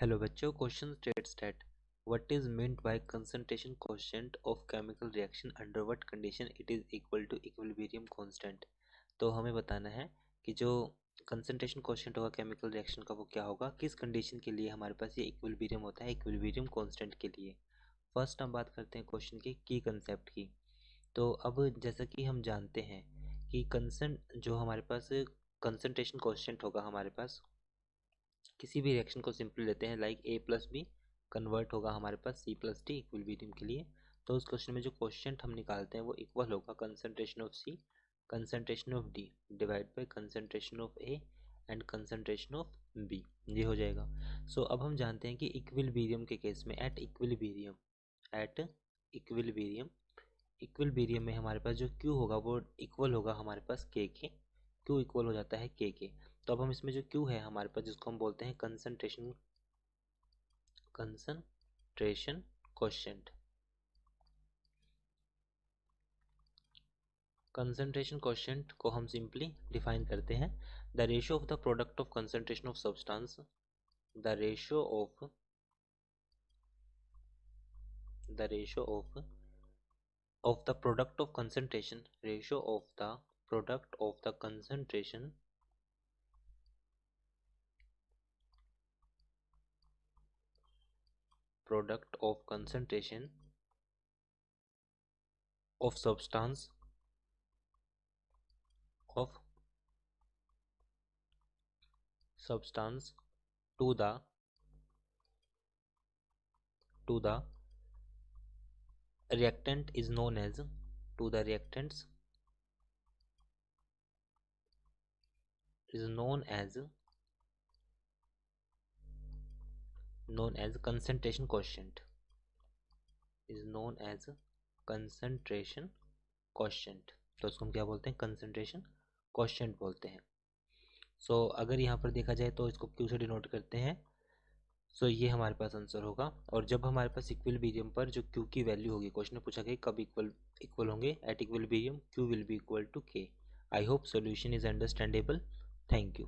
Hello बच्चों, question states that what is meant by concentration quotient of chemical reaction under what condition it is equal to equilibrium constant। तो हमें बताना है कि जो concentration quotient होगा केमिकल रिएक्शन का वो क्या होगा, किस कंडीशन के लिए हमारे पास ये इक्विलिब्रियम होता है, इक्विलिब्रियम कांस्टेंट के लिए। फर्स्ट हम बात करते हैं क्वेश्चन की कंसेप्ट की। तो अब जैसा कि हम जानते हैं कि जो हमारे पास कंसंट्रेशन क्वोशिएंट होगा हमारे पास, किसी भी रिएक्शन को सिंपल लेते हैं like A plus B convert होगा हमारे पास सी प्लस डी इक्विलिब्रियम के लिए। तो उस क्वेश्चन में जो क्वेश्चन हम निकालते हैं वो इक्वल होगा concentration of C concentration of D divide by concentration of A and concentration of B, ये हो जाएगा। सो अब हम जानते हैं कि इक्विलिब्रियम के केस में एट इक्विलिब्रियम इक्विलिब्रियम में हमारे पास जो Q होगा वो इक्वल होगा हमारे पास K के। Q इक्वल हो जाता है K के। तो अब हम इसमें जो Q है हमारे पास, जिसको हम बोलते हैं कंसंट्रेशन क्वोशिएंट। कंसंट्रेशन क्वोशिएंट को हम सिंपली डिफाइन करते हैं the ratio of the product of concentration of substance, the ratio of the product of concentration, ratio of the product of the concentration of substance to the reactant is known as concentration quotient, तो इसको हम क्या बोलते हैं, concentration quotient बोलते हैं। सो अगर यहाँ पर देखा जाए तो इसको क्यू से डिनोट करते हैं। सो ये हमारे पास आंसर होगा। और जब हमारे पास इक्विलिब्रियम पर जो क्यू की वैल्यू होगी, क्वेश्चन में पूछा गया कब इक्वल होंगे, at equilibrium Q will be equal to K. I hope solution is understandable. Thank you.